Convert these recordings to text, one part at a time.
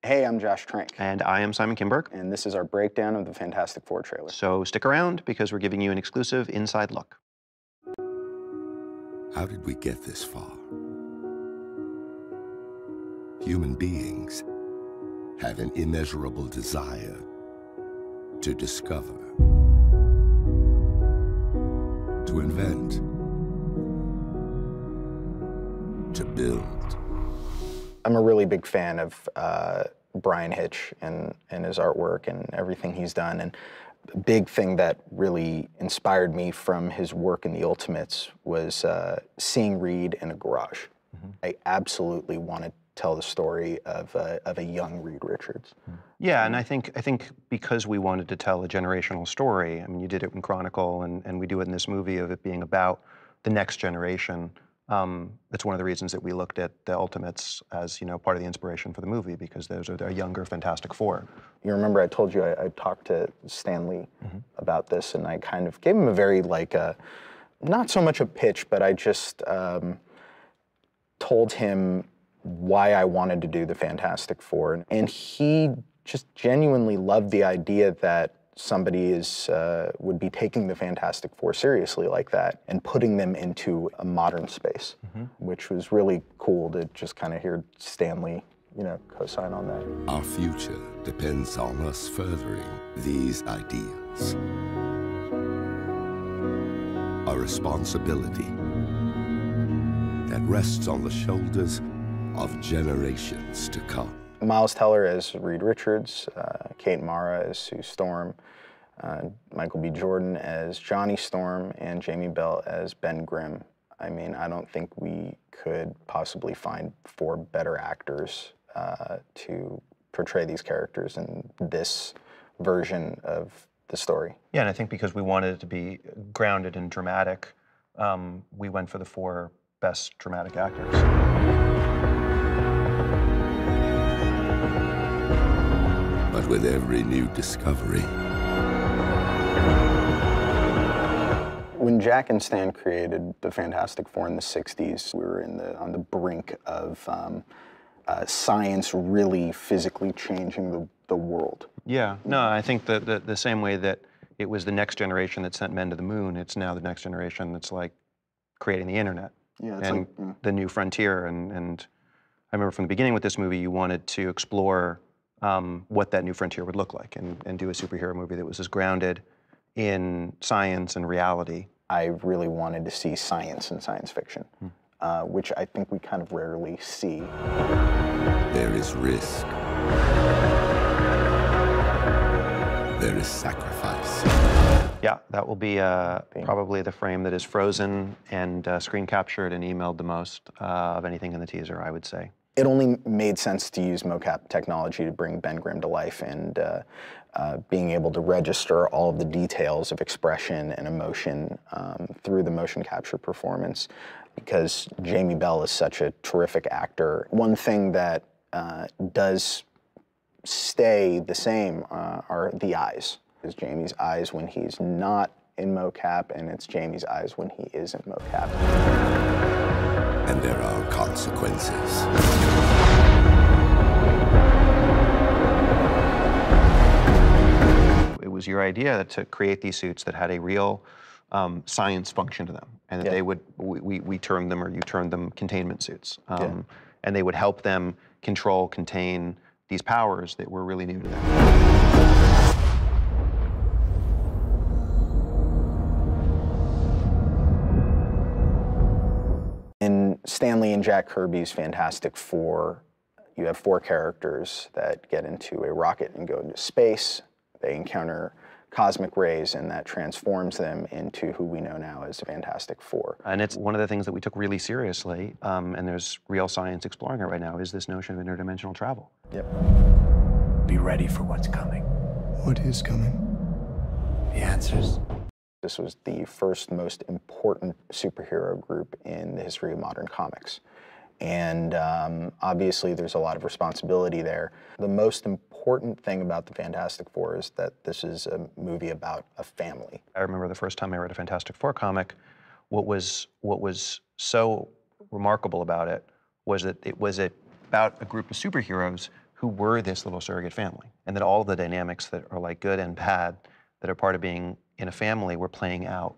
Hey, I'm Josh Trank. And I am Simon Kinberg. And this is our breakdown of the Fantastic Four trailer. So stick around because we're giving you an exclusive inside look. How did we get this far? Human beings have an immeasurable desire to discover, to invent, to build. I'm a really big fan of Brian Hitch and his artwork and everything he's done. And a big thing that really inspired me from his work in the Ultimates was seeing Reed in a garage. Mm-hmm. I absolutely want to tell the story of a young Reed Richards. Yeah, and I think because we wanted to tell a generational story, I mean, you did it in Chronicle, and we do it in this movie of it being about the next generation. That's one of the reasons that we looked at the Ultimates as, part of the inspiration for the movie, because those are the younger Fantastic Four. You remember I told you I talked to Stan Lee about this, and I kind of gave him a very, not so much a pitch, but I just told him why I wanted to do the Fantastic Four. And he just genuinely loved the idea that somebody would be taking the Fantastic Four seriously like that and putting them into a modern space, which was really cool to just kind of hear Stan Lee, co-sign on that. Our future depends on us furthering these ideas. A responsibility that rests on the shoulders of generations to come. Miles Teller as Reed Richards, Kate Mara as Sue Storm, Michael B. Jordan as Johnny Storm, and Jamie Bell as Ben Grimm. I mean, I don't think we could possibly find 4 better actors to portray these characters in this version of the story. Yeah, and I think because we wanted it to be grounded and dramatic, we went for the 4 best dramatic actors. But with every new discovery, when Jack and Stan created the Fantastic Four in the 60s, we were on the brink of science really physically changing the world. Yeah, no, I think that the same way that it was the next generation that sent men to the moon, it's now the next generation that's like creating the internet. Yeah, and the new frontier. And I remember from the beginning with this movie, you wanted to explore what that new frontier would look like and do a superhero movie that was as grounded in science and reality. I really wanted to see science in science fiction, which I think we kind of rarely see. There is risk. There is sacrifice. Yeah, that will be probably the frame that is frozen and screen captured and emailed the most of anything in the teaser, I would say. It only made sense to use mocap technology to bring Ben Grimm to life, and being able to register all of the details of expression and emotion through the motion capture performance, because Jamie Bell is such a terrific actor. One thing that does stay the same are the eyes. It's Jamie's eyes when he's not in mocap, and it's Jamie's eyes when he is in mocap. And there are consequences. It was your idea to create these suits that had a real science function to them, and that they would, we termed them, or you termed them, containment suits. And they would help them control, contain these powers that were really new to them. In Stan Lee and Jack Kirby's Fantastic Four, you have 4 characters that get into a rocket and go into space. They encounter cosmic rays, and that transforms them into who we know now as the Fantastic Four. And it's one of the things that we took really seriously, and there's real science exploring it right now, is this notion of interdimensional travel. Yep. Be ready for what's coming. What is coming? The answers. This was the first most important superhero group in the history of modern comics. And obviously there's a lot of responsibility there. The most important thing about the Fantastic Four is that this is a movie about a family. I remember the first time I read a Fantastic Four comic, what was so remarkable about it was that it was about a group of superheroes who were this little surrogate family, and that all the dynamics that are like good and bad that are part of being in a family were playing out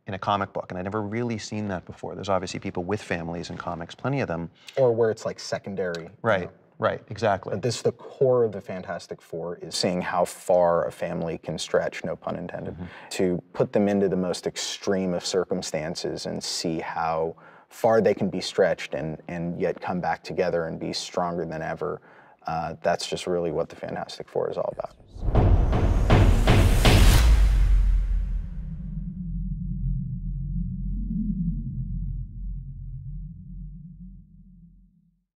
in a comic book. And I'd never really seen that before. There's obviously people with families in comics, plenty of them. Or where it's like secondary. Right, right, exactly. But this, the core of the Fantastic Four is seeing how far a family can stretch, no pun intended, to put them into the most extreme of circumstances and see how far they can be stretched and yet come back together and be stronger than ever. That's just really what the Fantastic Four is all about.